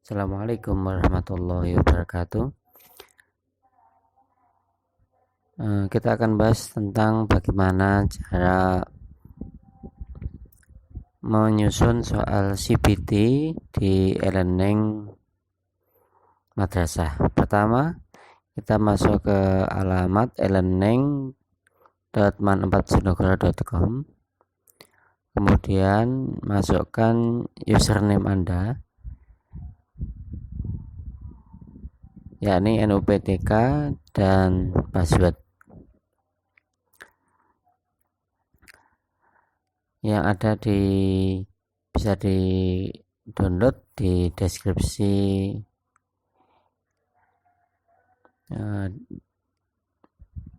Assalamualaikum warahmatullahi wabarakatuh. Kita akan bahas tentang bagaimana cara menyusun soal CBT di e-learning madrasah. Pertama, kita masuk ke alamat elearning.man4jonegoro.com. Kemudian masukkan username Anda, yakni NUPTK dan password yang ada bisa di download di deskripsi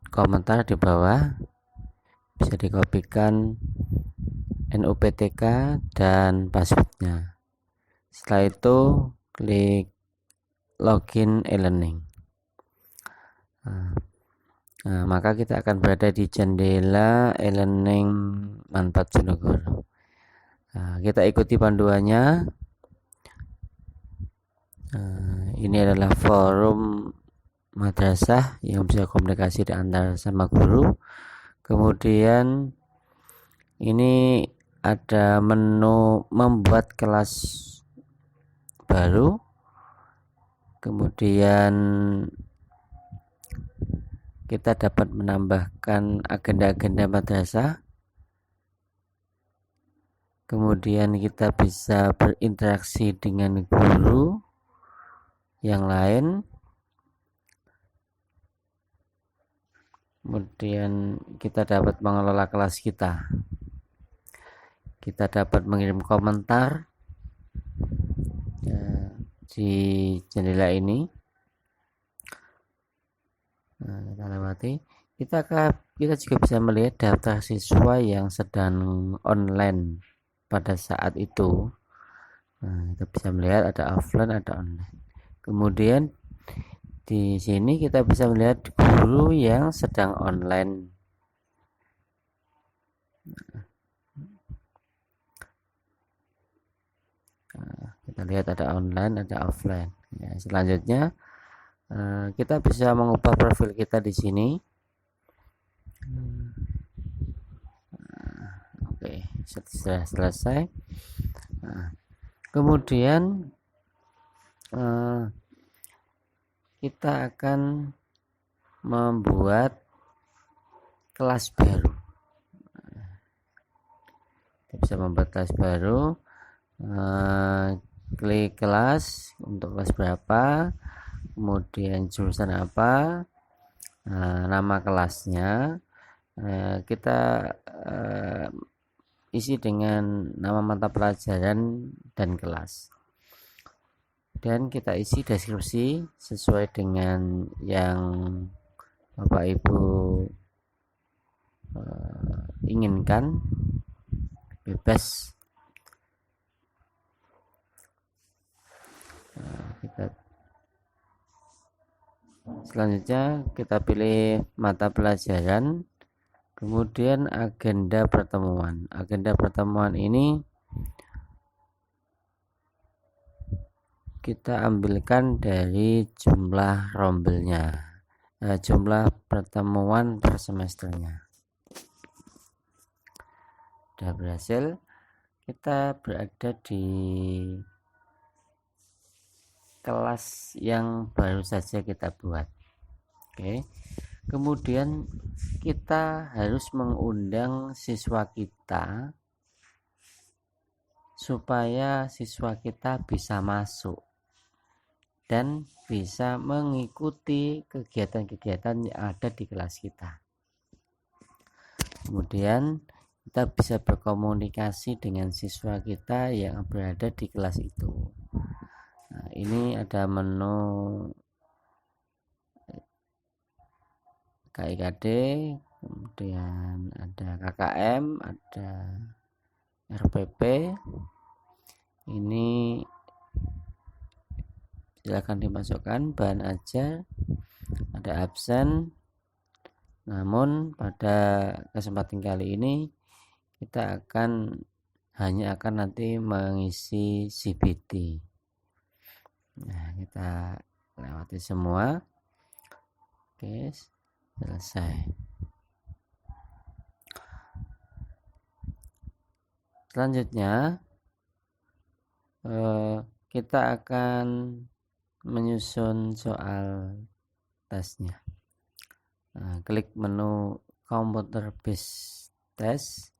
komentar di bawah. Bisa dikopikan NUPTK dan passwordnya. Setelah itu klik login e-learning. Maka kita akan berada di jendela e-learning Man4 Jonegoro. Kita ikuti panduannya. Ini adalah forum madrasah yang bisa komunikasi di antara sama guru. Kemudian ini ada menu membuat kelas baru. Kemudian kita dapat menambahkan agenda-agenda madrasah. Kemudian kita bisa berinteraksi dengan guru yang lain. Kemudian kita dapat mengelola kelas kita. Kita dapat mengirim komentar di jendela ini. Kita lewati. Kita juga bisa melihat daftar siswa yang sedang online pada saat itu. Kita bisa melihat ada offline, ada online. Kemudian di sini kita bisa melihat guru yang sedang online. Kita lihat ada online, ada offline. Selanjutnya kita bisa mengubah profil kita di sini. Oke, sudah selesai. Kemudian kita akan membuat kelas baru. Kita bisa membuat kelas baru. Klik kelas untuk kelas berapa, kemudian jurusan apa, nama kelasnya. Kita isi dengan nama mata pelajaran dan kelas. Dan kita isi deskripsi sesuai dengan yang Bapak Ibu inginkan, bebas. Selanjutnya kita pilih mata pelajaran, kemudian agenda pertemuan. Agenda pertemuan ini kita ambilkan dari jumlah rombelnya, jumlah pertemuan per semesternya. Sudah berhasil. Kita berada di kelas yang baru saja kita buat. Oke. Kemudian kita harus mengundang siswa kita supaya siswa kita bisa masuk dan bisa mengikuti kegiatan-kegiatan yang ada di kelas kita. Kemudian kita bisa berkomunikasi dengan siswa kita yang berada di kelas itu. Ini ada menu KIKD, kemudian ada KKM, ada RPP. Ini silakan dimasukkan bahan ajar, ada absen. Namun pada kesempatan kali ini kita hanya akan nanti mengisi CBT. Nah, kita lewati semua. Oke, selesai. Selanjutnya kita akan menyusun soal tesnya. Klik menu Computer Based Test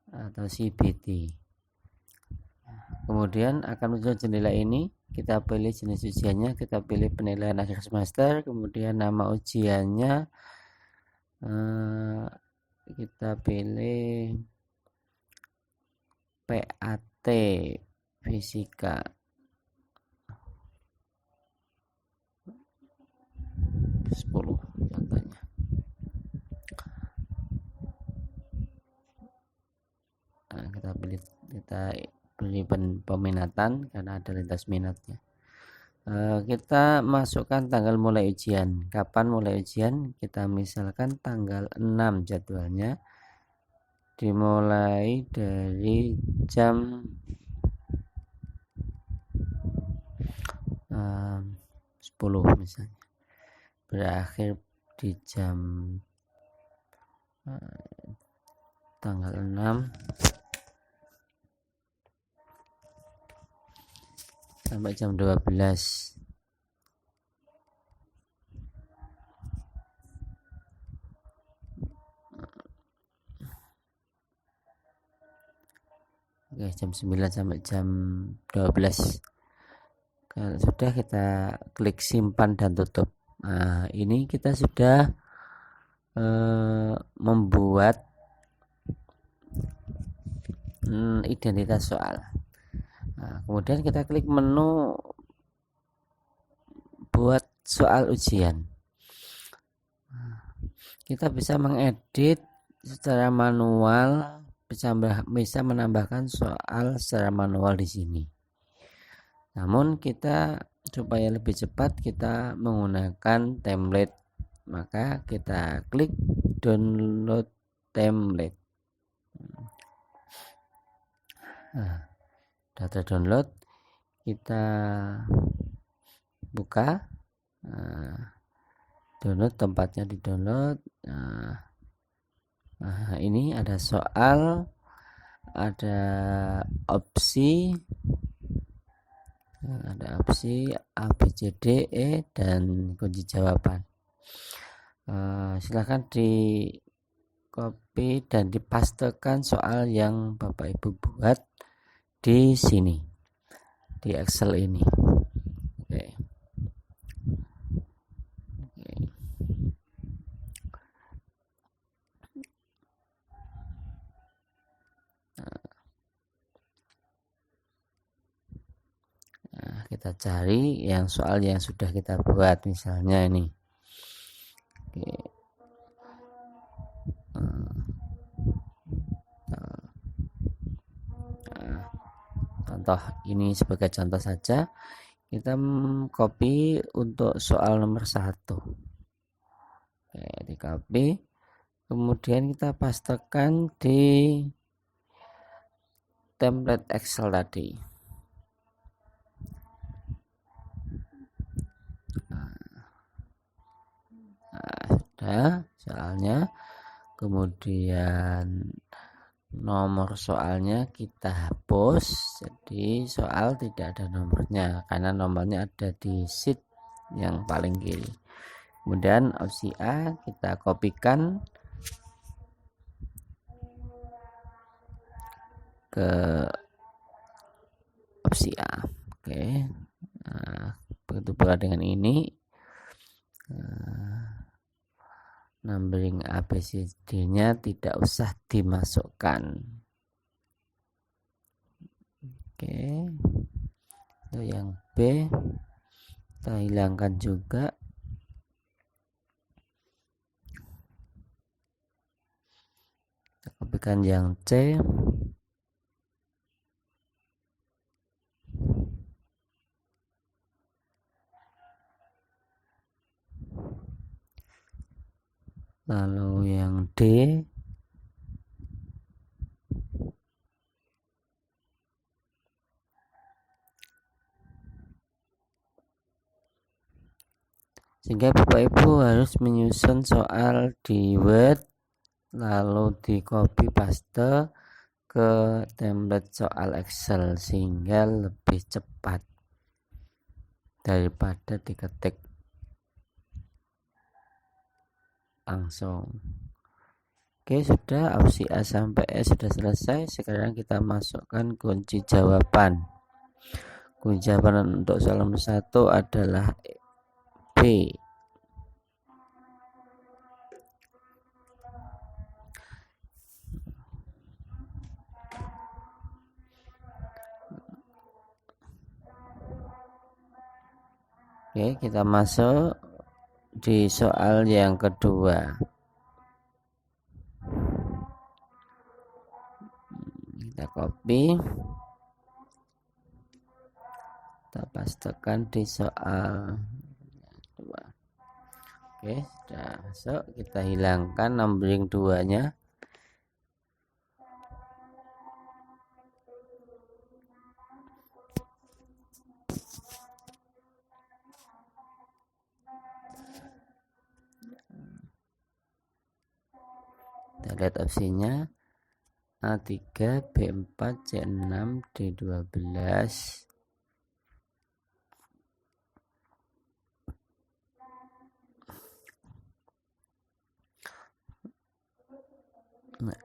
atau CBT. Kemudian akan muncul jendela ini. Kita pilih jenis ujiannya, kita pilih penilaian akhir semester, kemudian nama ujiannya kita pilih PAT Fisika 10 contohnya. Kita pilih peminatan karena ada lintas minatnya. Kita masukkan tanggal mulai ujian. Kapan mulai ujian? Kita misalkan tanggal 6 jadwalnya, dimulai dari jam 10 misalnya, berakhir di jam tanggal 6 sampai jam 12. Oke, jam 9 sampai jam 12. Kalau sudah, kita klik simpan dan tutup. Nah, ini kita sudah membuat identitas soal. Nah, kemudian kita klik menu buat soal ujian. Kita bisa mengedit secara manual, bisa menambahkan soal secara manual di sini. Namun kita supaya lebih cepat kita menggunakan template, maka kita klik download template. Nah, data download kita buka. Download, tempatnya di download. Nah, ini ada soal, ada opsi A, B, C, D, E, dan kunci jawaban. Silakan di copy dan dipastekan soal yang Bapak Ibu buat di sini, di Excel ini. Oke. Nah, kita cari yang soal yang sudah kita buat, misalnya ini. Oke. Contoh ini sebagai contoh saja, kita copy untuk soal nomor 1. Oke, di copy, kemudian kita pastekan di template Excel tadi. Sudah soalnya, kemudian nomor soalnya kita hapus, jadi soal tidak ada nomornya karena nomornya ada di sheet yang paling kiri. Kemudian opsi A kita kopikan ke opsi A. Oke. Nah, begitu pula dengan ini. Numbering ABCD-nya tidak usah dimasukkan. Oke. Itu yang B kita hilangkan juga. Kita kopikan yang C. Lalu yang D. sehingga Bapak Ibu harus menyusun soal di Word lalu di copy paste ke template soal Excel sehingga lebih cepat daripada diketik langsung. Oke, sudah opsi A sampai E sudah selesai. Sekarang kita masukkan kunci jawaban. Kunci jawaban untuk soal nomor 1 adalah B. Oke, kita masuk di soal yang kedua. Kita copy, kita pastekan di soal kedua. Oke, sudah masuk. Kita hilangkan numbering 2-nya. Kita lihat opsinya A3, B4, C6, D12,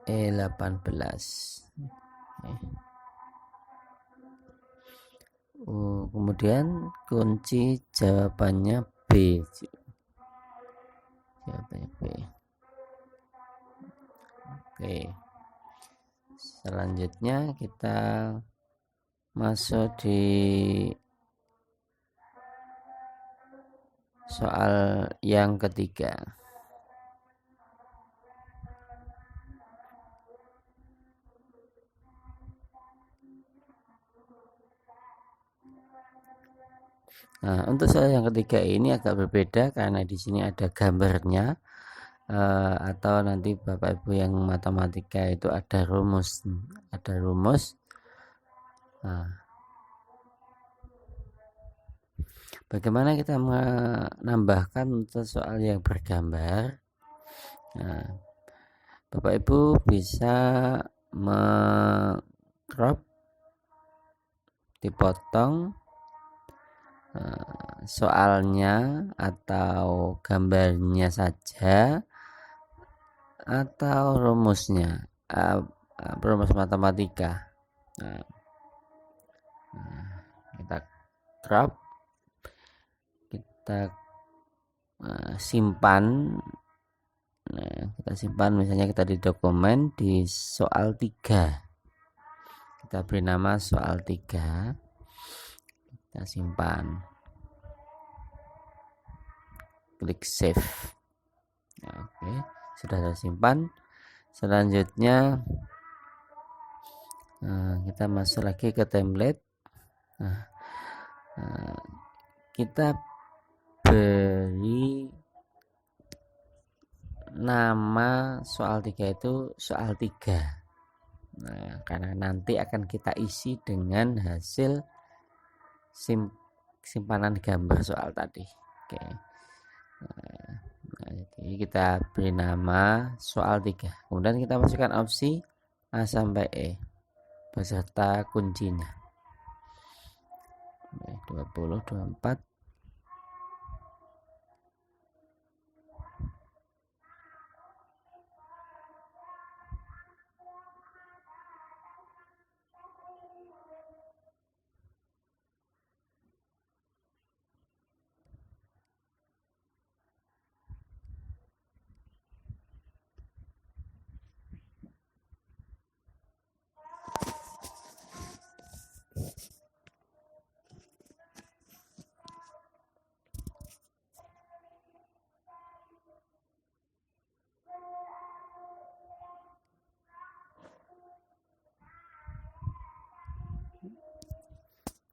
E18. Kemudian kunci jawabannya B. Jawabannya B. Oke. Selanjutnya kita masuk di soal yang ketiga. Nah, untuk soal yang ketiga ini agak berbeda karena di sini ada gambarnya, atau nanti Bapak Ibu yang matematika itu ada rumus. Nah, bagaimana kita menambahkan untuk soal yang bergambar? Nah, Bapak Ibu bisa crop, dipotong soalnya atau gambarnya saja atau rumusnya, rumus matematika. Nah, kita crop, kita simpan. Nah, kita simpan misalnya kita di dokumen di soal 3. Kita beri nama soal 3. Kita simpan. Klik save. Oke, sudah tersimpan. Selanjutnya kita masuk lagi ke template. Kita beri nama soal 3 itu soal 3. Nah, karena nanti akan kita isi dengan hasil simpanan gambar soal tadi. Oke. Nah, jadi kita beri nama soal 3. Kemudian kita masukkan opsi A sampai E beserta kuncinya. 20, 24.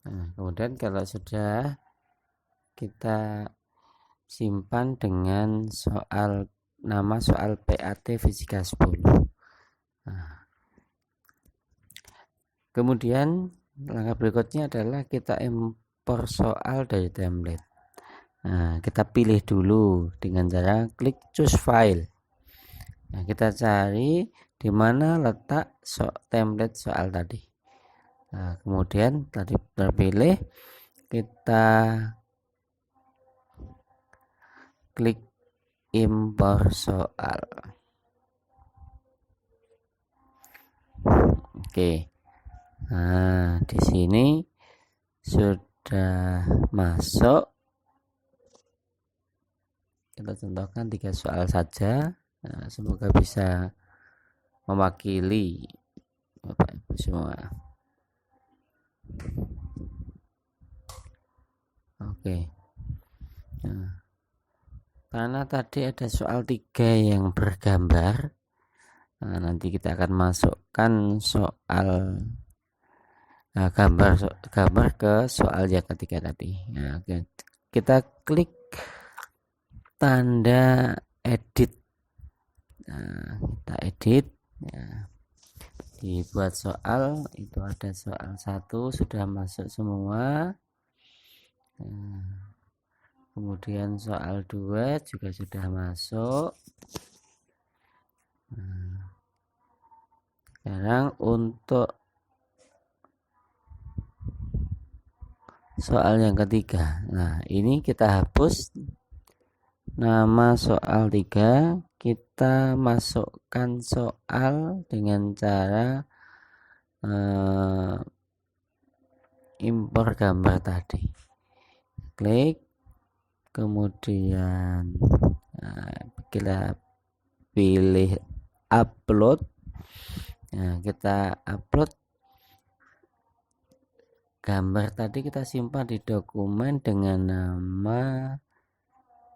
Nah, kemudian kalau sudah kita simpan dengan nama soal PAT Fisika 10. Nah, kemudian langkah berikutnya adalah kita impor soal dari template. Nah, kita pilih dulu dengan cara klik choose file. Nah, kita cari di mana letak template soal tadi. Nah, kemudian tadi terpilih, kita klik impor soal. Oke. Nah, di sini sudah masuk. Kita contohkan 3 soal saja. Nah, semoga bisa mewakili Bapak Ibu semua. Oke. Nah, karena tadi ada soal 3 yang bergambar, nah, nanti kita akan masukkan soal gambar ke soal yang ketiga tadi. Nah, kita klik tanda edit. Nah, kita edit. Ya. Dibuat soal, itu ada soal 1 sudah masuk semua. Nah, kemudian soal 2 juga sudah masuk. Nah, sekarang untuk soal yang ketiga. Nah, ini kita hapus nama soal 3, kita masukkan soal dengan cara impor gambar tadi. Klik, kemudian kita pilih upload. Nah, kita upload gambar tadi, kita simpan di dokumen dengan nama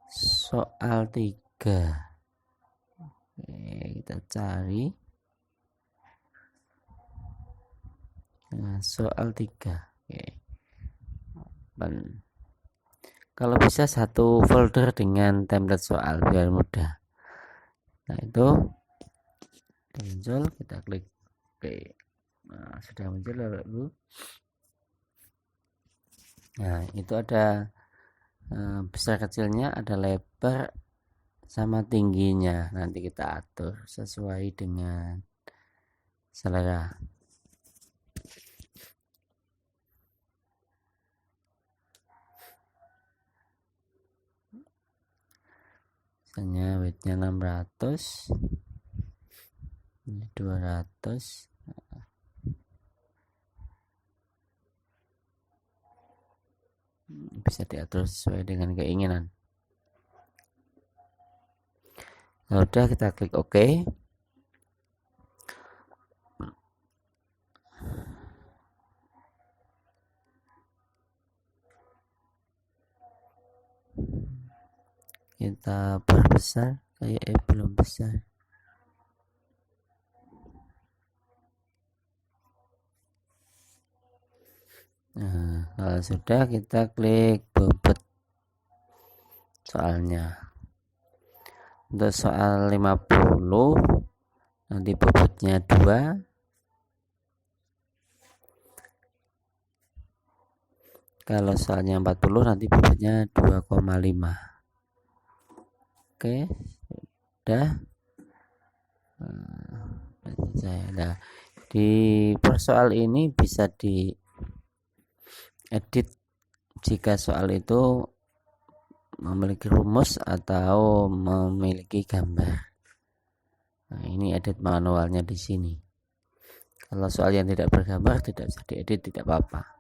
soal 3. Oke, kita cari. Nah, soal 3. Oke. Kalau bisa satu folder dengan template soal biar mudah. Nah, itu muncul, kita klik. Oke. Nah, sudah muncul Bapak Ibu. Nah, itu ada besar kecilnya, ada lebar sama tingginya. Nanti kita atur sesuai dengan selera. Misalnya widthnya 600, ini 200. Bisa diatur sesuai dengan keinginan. Nah, udah, kita klik OK. Kita perbesar, kayak belum besar. Nah, kalau sudah, kita klik bobot soalnya. Untuk soal 50 nanti bobotnya 2. Kalau soalnya 40 nanti bobotnya 2,5. Oke, sudah. Nah, di persoal ini bisa diedit jika soal itu memiliki rumus atau memiliki gambar. Nah, ini edit manualnya di sini. Kalau soal yang tidak bergambar tidak bisa diedit, tidak apa-apa.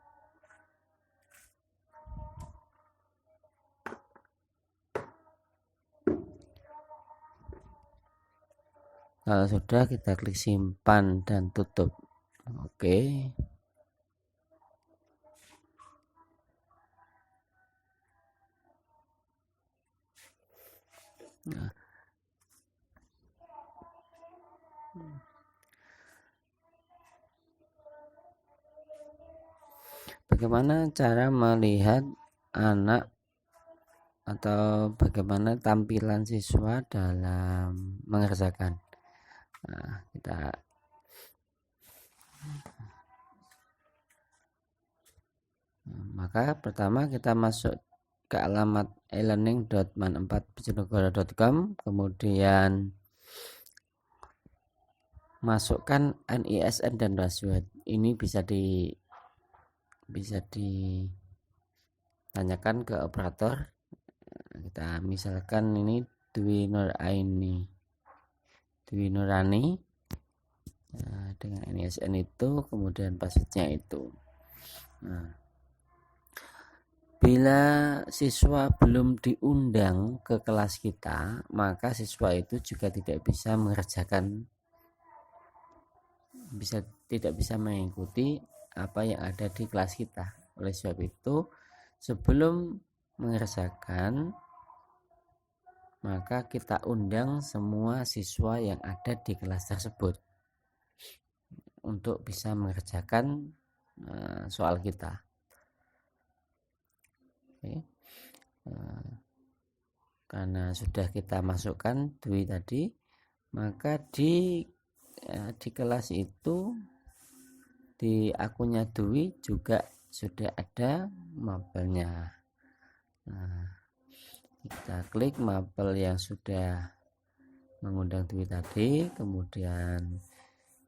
Kalau sudah, kita klik simpan dan tutup. Oke. Nah, bagaimana cara melihat anak atau bagaimana tampilan siswa dalam mengerjakan? Nah, maka pertama kita masuk ke alamat elearning.man4bojonegoro.com, kemudian masukkan NISN dan password. Ini bisa ditanyakan ke operator. Kita misalkan ini Dwi Nurani dengan NISN itu, kemudian passwordnya itu. Nah, bila siswa belum diundang ke kelas kita, maka siswa itu juga tidak bisa mengikuti apa yang ada di kelas kita. Oleh sebab itu, sebelum mengerjakan, maka kita undang semua siswa yang ada di kelas tersebut untuk bisa mengerjakan soal kita. Oke. Karena sudah kita masukkan Dwi tadi, maka di kelas itu, di akunnya Dwi juga sudah ada mapelnya. Nah, kita klik mapel yang sudah mengundang Dwi tadi, kemudian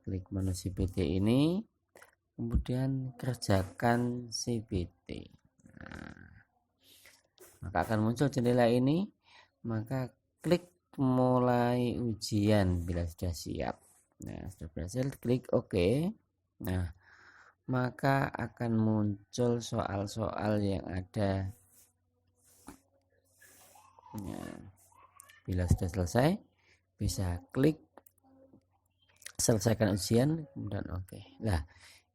klik menu CBT ini, kemudian kerjakan CBT. Nah, maka akan muncul jendela ini, maka klik mulai ujian bila sudah siap. Nah, sudah berhasil, klik OK. Nah, maka akan muncul soal-soal yang ada. Nah, bila sudah selesai, bisa klik selesaikan ujian, kemudian OK. Nah,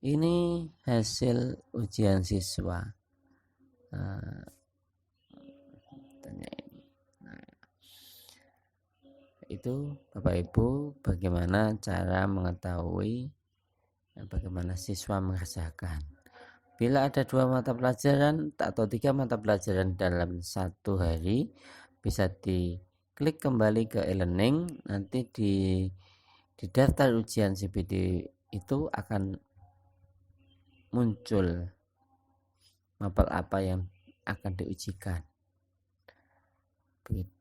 ini hasil ujian siswa. Itu Bapak Ibu bagaimana cara mengetahui bagaimana siswa mengerjakan. Bila ada 2 mata pelajaran atau 3 mata pelajaran dalam satu hari, bisa diklik kembali ke e-learning. Nanti di daftar ujian CBT itu akan muncul mapel apa yang akan diujikan. Begitu.